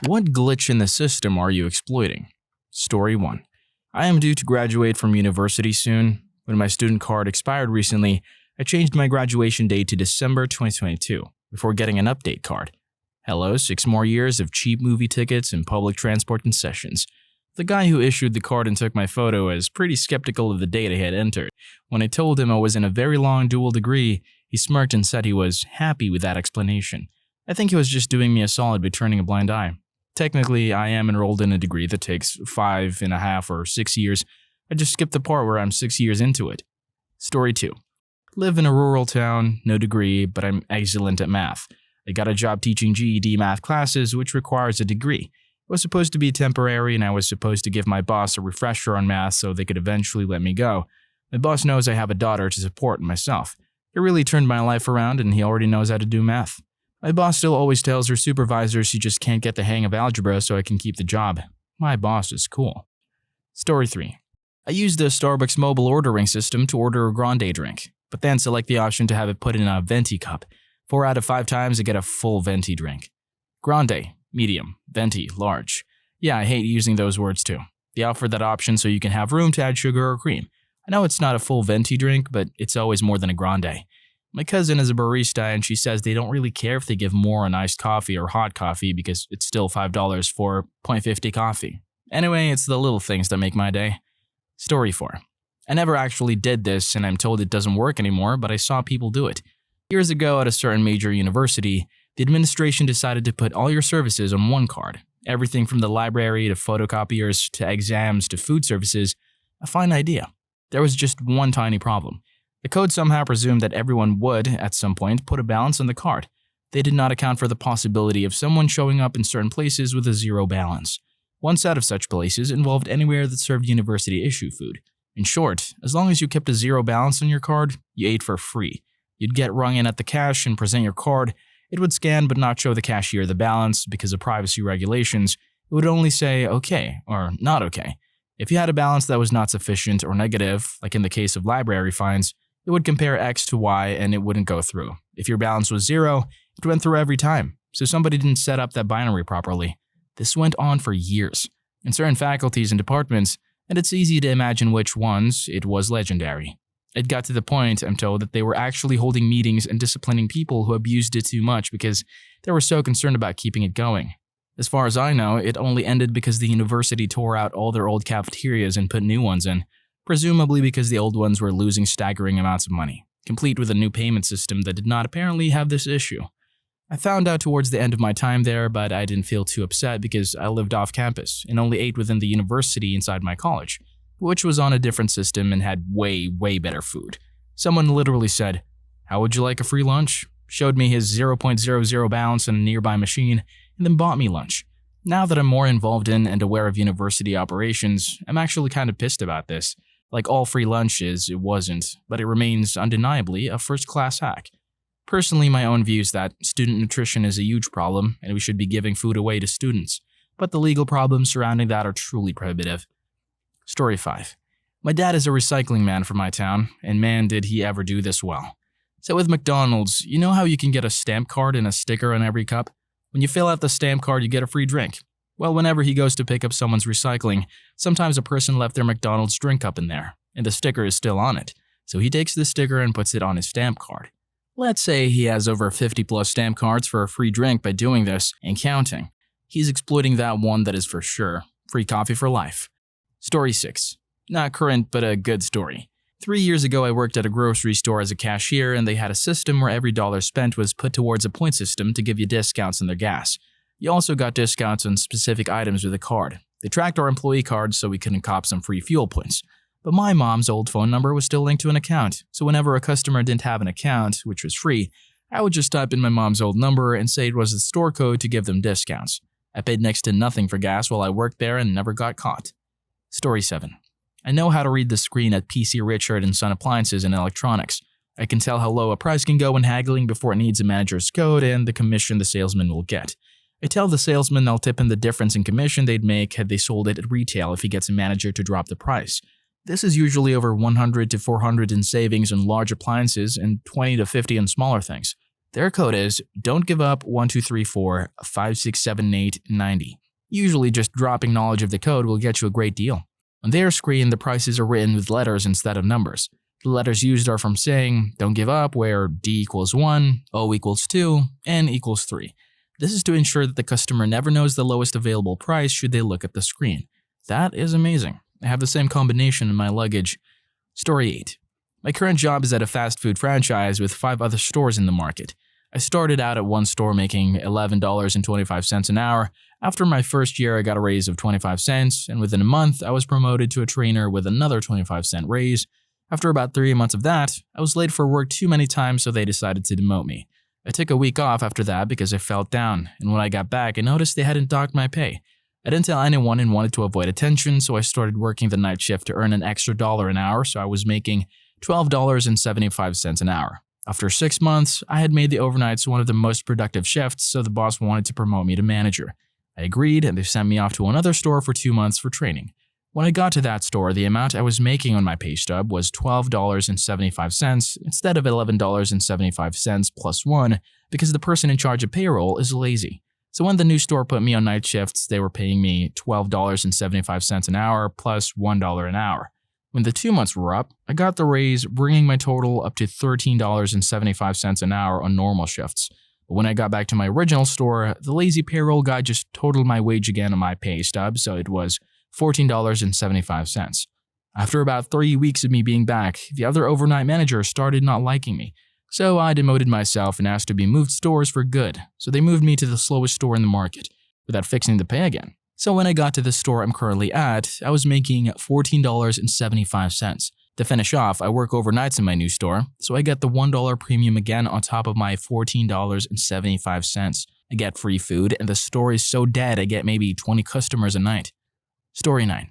What glitch in the system are you exploiting? Story 1. I am due to graduate from university soon. When my student card expired recently, I changed my graduation date to December 2022 before getting an update card. Hello, 6 more years of cheap movie tickets and public transport concessions. The guy who issued the card and took my photo was pretty skeptical of the date I had entered. When I told him I was in a very long dual degree, he smirked and said he was happy with that explanation. I think he was just doing me a solid by turning a blind eye. Technically, I am enrolled in a degree that takes 5.5 or 6 years. I just skipped the part where I'm 6 years into it. Story 2. Live in a rural town, no degree, but I'm excellent at math. I got a job teaching GED math classes, which requires a degree. It was supposed to be temporary, and I was supposed to give my boss a refresher on math so they could eventually let me go. My boss knows I have a daughter to support myself. He really turned my life around, and he already knows how to do math. My boss still always tells her supervisor she just can't get the hang of algebra so I can keep the job. My boss is cool. Story 3. I used the Starbucks mobile ordering system to order a grande drink, but then select the option to have it put in a venti cup. 4 out of 5 times I get a full venti drink. Grande, medium, venti, large. Yeah, I hate using those words too. They offer that option so you can have room to add sugar or cream. I know it's not a full venti drink, but it's always more than a grande. My cousin is a barista and she says they don't really care if they give more on iced coffee or hot coffee because it's still $5 for 0.50 coffee. Anyway, it's the little things that make my day. Story 4. I never actually did this and I'm told it doesn't work anymore, but I saw people do it. Years ago at a certain major university, the administration decided to put all your services on one card. Everything from the library to photocopiers to exams to food services. A fine idea. There was just one tiny problem. The code somehow presumed that everyone would, at some point, put a balance on the card. They did not account for the possibility of someone showing up in certain places with a zero balance. One set of such places involved anywhere that served university-issue food. In short, as long as you kept a zero balance on your card, you ate for free. You'd get rung in at the cash and present your card. It would scan but not show the cashier the balance because of privacy regulations. It would only say okay or not okay. If you had a balance that was not sufficient or negative, like in the case of library fines, it would compare X to Y and it wouldn't go through. If your balance was 0, it went through every time, so somebody didn't set up that binary properly. This went on for years. In certain faculties and departments, and it's easy to imagine which ones, it was legendary. It got to the point, I'm told, that they were actually holding meetings and disciplining people who abused it too much because they were so concerned about keeping it going. As far as I know, it only ended because the university tore out all their old cafeterias and put new ones in. Presumably because the old ones were losing staggering amounts of money, complete with a new payment system that did not apparently have this issue. I found out towards the end of my time there, but I didn't feel too upset because I lived off campus and only ate within the university inside my college, which was on a different system and had way better food. Someone literally said, "How would you like a free lunch?" Showed me his 0.00 balance on a nearby machine, and then bought me lunch. Now that I'm more involved in and aware of university operations, I'm actually kind of pissed about this. Like all free lunches, it wasn't, but it remains undeniably a first-class hack. Personally, my own view is that student nutrition is a huge problem and we should be giving food away to students, but the legal problems surrounding that are truly prohibitive. Story 5. My dad is a recycling man for my town, and man did he ever do this well. So with McDonald's, you know how you can get a stamp card and a sticker on every cup? When you fill out the stamp card, you get a free drink. Well, whenever he goes to pick up someone's recycling, sometimes a person left their McDonald's drink cup in there, and the sticker is still on it. So he takes the sticker and puts it on his stamp card. Let's say he has over 50 plus stamp cards for a free drink by doing this and counting. He's exploiting that one that is for sure. Free coffee for life. Story 6. Not current, but a good story. 3 years ago, I worked at a grocery store as a cashier, and they had a system where every dollar spent was put towards a point system to give you discounts on their gas. You also got discounts on specific items with a card. They tracked our employee cards so we couldn't cop some free fuel points. But my mom's old phone number was still linked to an account, so whenever a customer didn't have an account, which was free, I would just type in my mom's old number and say it was the store code to give them discounts. I paid next to nothing for gas while I worked there and never got caught. Story 7. I know how to read the screen at PC Richard and Son Appliances and Electronics. I can tell how low a price can go when haggling before it needs a manager's code and the commission the salesman will get. I tell the salesman I'll tip him the difference in commission they'd make had they sold it at retail if he gets a manager to drop the price. This is usually over $100 to $400 in savings on large appliances and $20 to $50 on smaller things. Their code is don't give up 1234 5678 90. Usually just dropping knowledge of the code will get you a great deal. On their screen, the prices are written with letters instead of numbers. The letters used are from saying don't give up, where D equals 1, O equals 2, N equals 3. This is to ensure that the customer never knows the lowest available price should they look at the screen. That is amazing. I have the same combination in my luggage. Story 8. My current job is at a fast food franchise with 5 other stores in the market. I started out at one store making $11.25 an hour. After my first year, I got a raise of 25 cents, and within a month, I was promoted to a trainer with another 25-cent raise. After about 3 months of that, I was late for work too many times, so they decided to demote me. I took a week off after that because I felt down, and when I got back, I noticed they hadn't docked my pay. I didn't tell anyone and wanted to avoid attention, so I started working the night shift to earn an extra $1 an hour, so I was making $12.75 an hour. After 6 months, I had made the overnights one of the most productive shifts, so the boss wanted to promote me to manager. I agreed, and they sent me off to another store for 2 months for training. When I got to that store, the amount I was making on my pay stub was $12.75 instead of $11.75 plus 1 because the person in charge of payroll is lazy. So when the new store put me on night shifts, they were paying me $12.75 an hour plus $1 an hour. When the 2 months were up, I got the raise, bringing my total up to $13.75 an hour on normal shifts. But when I got back to my original store, the lazy payroll guy just totaled my wage again on my pay stub, so it was $14.75. After about 3 weeks of me being back, the other overnight manager started not liking me. So I demoted myself and asked to be moved stores for good, so they moved me to the slowest store in the market, without fixing the pay again. So when I got to the store I'm currently at, I was making $14.75. To finish off, I work overnights in my new store, so I get the $1 premium again on top of my $14.75. I get free food, and the store is so dead I get maybe 20 customers a night. Story 9.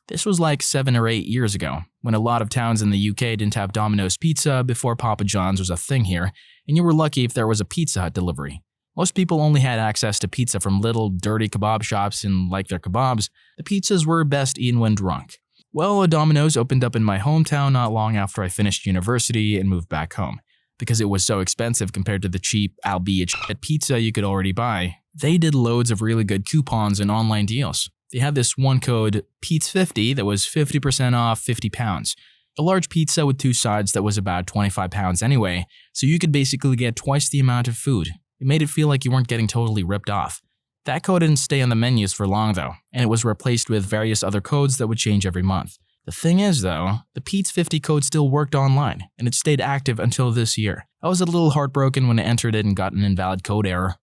This was like 7 or 8 years ago, when a lot of towns in the UK didn't have Domino's Pizza before Papa John's was a thing here, and you were lucky if there was a Pizza Hut delivery. Most people only had access to pizza from little, dirty kebab shops, and like their kebabs, the pizzas were best eaten when drunk. Well, a Domino's opened up in my hometown not long after I finished university and moved back home. Because it was so expensive compared to the cheap, albeit shit pizza you could already buy, they did loads of really good coupons and online deals. They had this one code, PETES50, that was 50% off 50 pounds. A large pizza with 2 sides that was about 25 pounds anyway, so you could basically get twice the amount of food. It made it feel like you weren't getting totally ripped off. That code didn't stay on the menus for long though, and it was replaced with various other codes that would change every month. The thing is though, the PETES50 code still worked online, and it stayed active until this year. I was a little heartbroken when I entered it and got an invalid code error.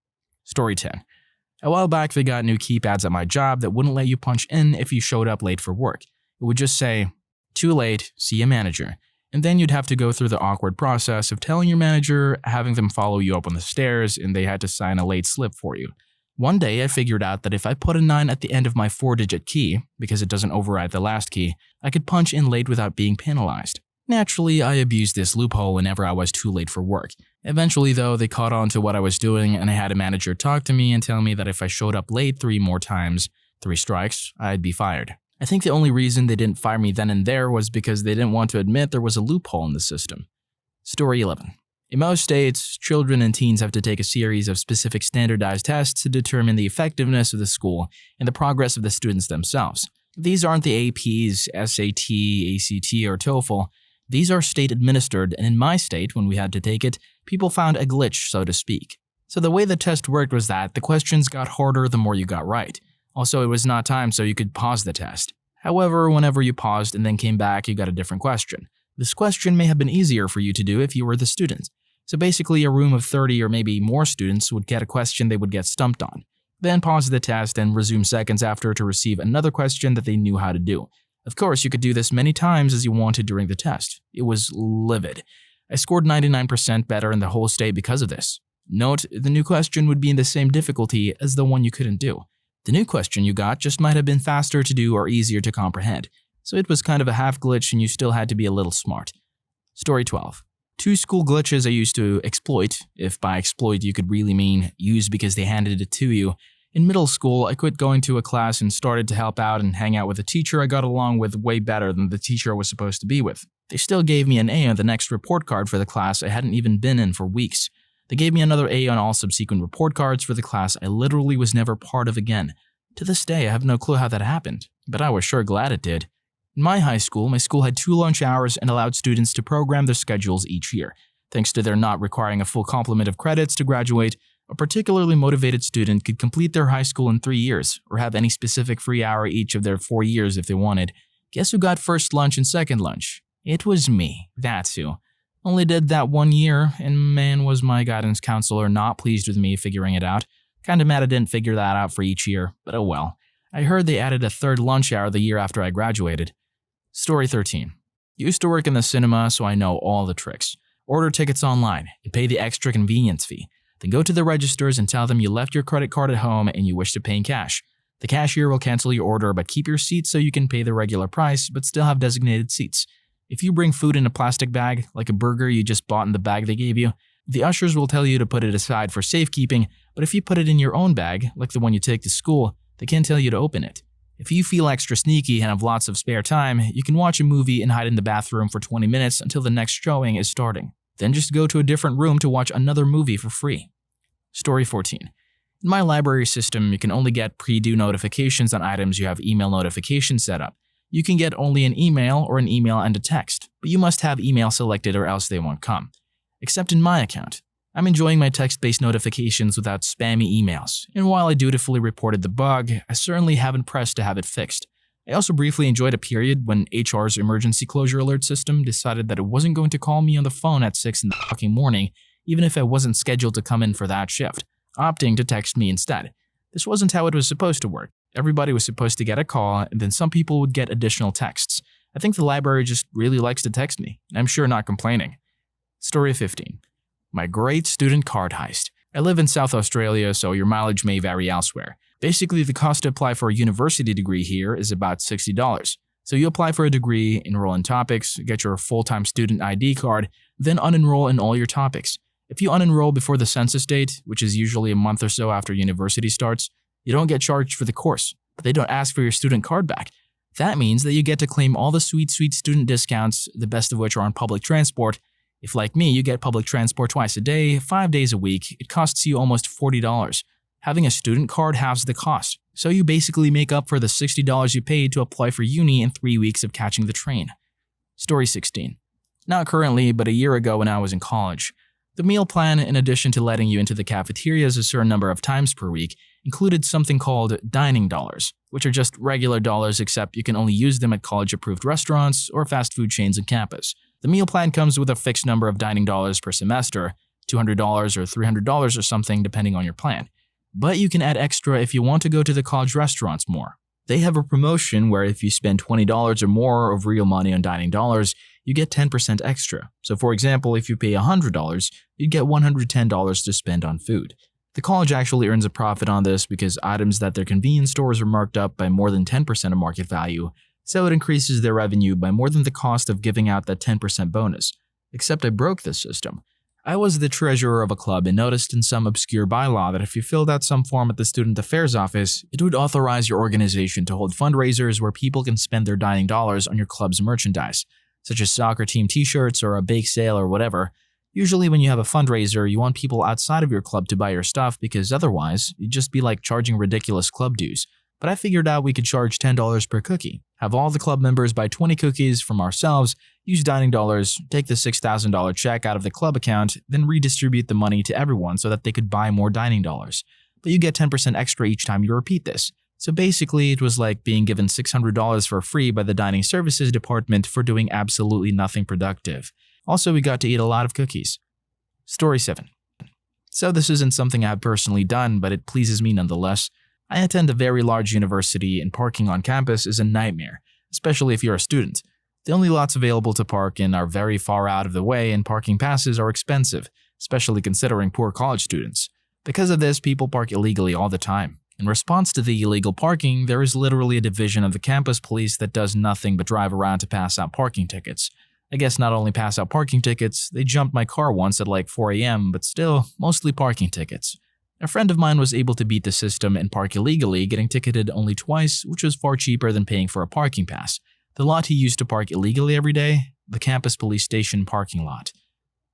Story 10. A while back they got new keypads at my job that wouldn't let you punch in if you showed up late for work. It would just say, "Too late, see a manager." And then you'd have to go through the awkward process of telling your manager, having them follow you up on the stairs, and they had to sign a late slip for you. One day I figured out that if I put a 9 at the end of my 4-digit key, because it doesn't override the last key, I could punch in late without being penalized. Naturally, I abused this loophole whenever I was too late for work. Eventually though, they caught on to what I was doing, and I had a manager talk to me and tell me that if I showed up late 3 more times, 3 strikes, I'd be fired. I think the only reason they didn't fire me then and there was because they didn't want to admit there was a loophole in the system. Story 11. In most states, children and teens have to take a series of specific standardized tests to determine the effectiveness of the school and the progress of the students themselves. These aren't the APs, SAT, ACT, or TOEFL. These are state-administered, and in my state, when we had to take it, people found a glitch, so to speak. So the way the test worked was that the questions got harder the more you got right. Also, it was not timed, so you could pause the test. However, whenever you paused and then came back, you got a different question. This question may have been easier for you to do if you were the student. So basically, a room of 30 or maybe more students would get a question they would get stumped on. Then pause the test and resume seconds after to receive another question that they knew how to do. Of course, you could do this many times as you wanted during the test. It was livid. I scored 99% better in the whole state because of this. Note, the new question would be in the same difficulty as the one you couldn't do. The new question you got just might have been faster to do or easier to comprehend, so it was kind of a half glitch and you still had to be a little smart. Story 12. 2 school glitches I used to exploit, if by exploit you could really mean use because they handed it to you. In middle school, I quit going to a class and started to help out and hang out with a teacher I got along with way better than the teacher I was supposed to be with. They still gave me an A on the next report card for the class I hadn't even been in for weeks. They gave me another A on all subsequent report cards for the class I literally was never part of again. To this day, I have no clue how that happened, but I was sure glad it did. In my school had 2 lunch hours and allowed students to program their schedules each year. Thanks to their not requiring a full complement of credits to graduate, a particularly motivated student could complete their high school in 3 years, or have any specific free hour each of their 4 years if they wanted. Guess who got first lunch and second lunch? It was me, that's who. Only did that 1 year, and man was my guidance counselor not pleased with me figuring it out. Kinda mad I didn't figure that out for each year, but oh well. I heard they added a 3rd lunch hour the year after I graduated. Story 13. Used to work in the cinema, so I know all the tricks. Order tickets online and pay the extra convenience fee. Then go to the registers and tell them you left your credit card at home and you wish to pay in cash. The cashier will cancel your order but keep your seat so you can pay the regular price but still have designated seats. If you bring food in a plastic bag, like a burger you just bought in the bag they gave you, the ushers will tell you to put it aside for safekeeping, but if you put it in your own bag, like the one you take to school, they can't tell you to open it. If you feel extra sneaky and have lots of spare time, you can watch a movie and hide in the bathroom for 20 minutes until the next showing is starting. Then just go to a different room to watch another movie for free. Story 14. In my library system, you can only get pre-due notifications on items you have email notifications set up. You can get only an email or an email and a text, but you must have email selected or else they won't come. Except in my account. I'm enjoying my text-based notifications without spammy emails, and while I dutifully reported the bug, I certainly haven't pressed to have it fixed. I also briefly enjoyed a period when HR's emergency closure alert system decided that it wasn't going to call me on the phone at 6 in the fucking morning, even if I wasn't scheduled to come in for that shift, opting to text me instead. This wasn't how it was supposed to work. Everybody was supposed to get a call, and then some people would get additional texts. I think the library just really likes to text me, and I'm sure not complaining. Story 15. My great student card heist. I live in South Australia, so your mileage may vary elsewhere. Basically, the cost to apply for a university degree here is about $60. So you apply for a degree, enroll in topics, get your full-time student ID card, then unenroll in all your topics. If you unenroll before the census date, which is usually a month or so after university starts, you don't get charged for the course, but they don't ask for your student card back. That means that you get to claim all the sweet student discounts, the best of which are on public transport. If, like me, you get public transport twice a day, 5 days a week, it costs you almost $40. Having a student card halves the cost, so you basically make up for the $60 you paid to apply for uni in 3 weeks of catching the train. Story 16. Not currently, but a year ago when I was in college. The meal plan, in addition to letting you into the cafeterias a certain number of times per week, included something called dining dollars, which are just regular dollars except you can only use them at college-approved restaurants or fast food chains on campus. The meal plan comes with a fixed number of dining dollars per semester, $200 or $300 or something depending on your plan. But you can add extra if you want to go to the college restaurants more. They have a promotion where if you spend $20 or more of real money on dining dollars, you get 10% extra. So for example, if you pay $100, you'd get $110 to spend on food. The college actually earns a profit on this because items that their convenience stores are marked up by more than 10% of market value, so it increases their revenue by more than the cost of giving out that 10% bonus. Except I broke this system. I was the treasurer of a club and noticed in some obscure bylaw that if you filled out some form at the student affairs office, it would authorize your organization to hold fundraisers where people can spend their dining dollars on your club's merchandise, such as soccer team t-shirts or a bake sale or whatever. Usually when you have a fundraiser, you want people outside of your club to buy your stuff because otherwise, it'd just be like charging ridiculous club dues. But I figured out we could charge $10 per cookie, have all the club members buy 20 cookies from ourselves, use dining dollars, take the $6,000 check out of the club account, then redistribute the money to everyone so that they could buy more dining dollars. But you get 10% extra each time you repeat this. So basically, it was like being given $600 for free by the dining services department for doing absolutely nothing productive. Also, we got to eat a lot of cookies. Story 7. So this isn't something I've personally done, but it pleases me nonetheless. I attend a very large university and parking on campus is a nightmare, especially if you're a student. The only lots available to park in are very far out of the way and parking passes are expensive, especially considering poor college students. Because of this, people park illegally all the time. In response to the illegal parking, there is literally a division of the campus police that does nothing but drive around to pass out parking tickets. I guess not only pass out parking tickets, they jumped my car once at like 4 a.m., but still, mostly parking tickets. A friend of mine was able to beat the system and park illegally, getting ticketed only twice, which was far cheaper than paying for a parking pass. The lot he used to park illegally every day? The campus police station parking lot.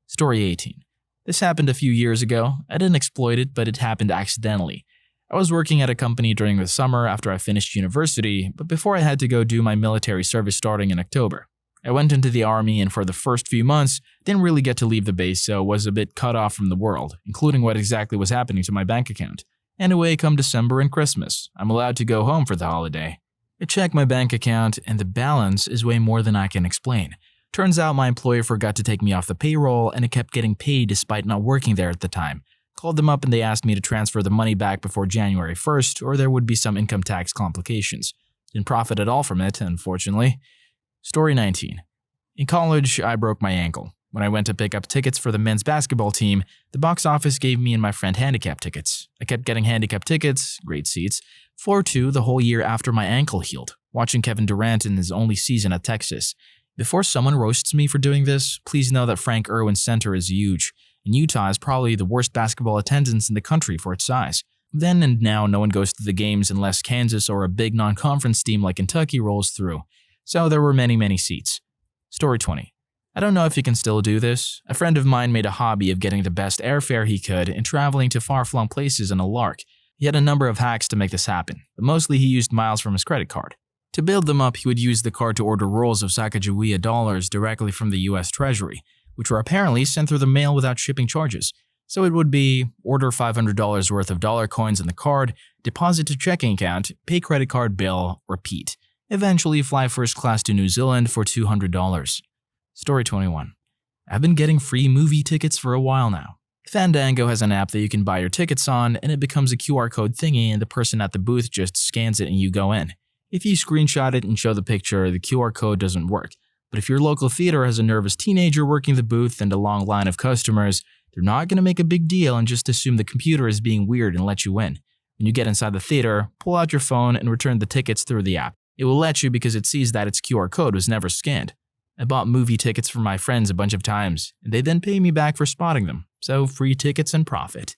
Story 18. This happened a few years ago. I didn't exploit it, but it happened accidentally. I was working at a company during the summer after I finished university, but before I had to go do my military service starting in October. I went into the army, and for the first few months, didn't really get to leave the base, so was a bit cut off from the world, including what exactly was happening to my bank account. Anyway, come December and Christmas, I'm allowed to go home for the holiday. I check my bank account, and the balance is way more than I can explain. Turns out my employer forgot to take me off the payroll, and I kept getting paid despite not working there at the time. Called them up and they asked me to transfer the money back before January 1st, or there would be some income tax complications. Didn't profit at all from it, unfortunately. Story 19. In college, I broke my ankle. When I went to pick up tickets for the men's basketball team, the box office gave me and my friend Handicap tickets. I kept getting Handicap tickets, great seats, floor 2 the whole year after my ankle healed, watching Kevin Durant in his only season at Texas. Before someone roasts me for doing this, please know that Frank Irwin Center is huge, and Utah is probably the worst basketball attendance in the country for its size. Then and now, no one goes to the games unless Kansas or a big non-conference team like Kentucky rolls through. So there were many seats. Story 20. I don't know if you can still do this. A friend of mine made a hobby of getting the best airfare he could and traveling to far-flung places on a lark. He had a number of hacks to make this happen, but mostly he used miles from his credit card. To build them up, he would use the card to order rolls of Sacagawea dollars directly from the US Treasury, which were apparently sent through the mail without shipping charges. So it would be order $500 worth of dollar coins on the card, deposit to checking account, pay credit card bill, repeat. Eventually fly first class to New Zealand for $200. Story 21. I've been getting free movie tickets for a while now. Fandango has an app that you can buy your tickets on, and it becomes a QR code thingy, and the person at the booth just scans it and you go in. If you screenshot it and show the picture, the QR code doesn't work. But if your local theater has a nervous teenager working the booth and a long line of customers, they're not going to make a big deal and just assume the computer is being weird and let you in. When you get inside the theater, pull out your phone and return the tickets through the app. It will let you because it sees that its QR code was never scanned. I bought movie tickets for my friends a bunch of times, and they then pay me back for spotting them. So free tickets and profit.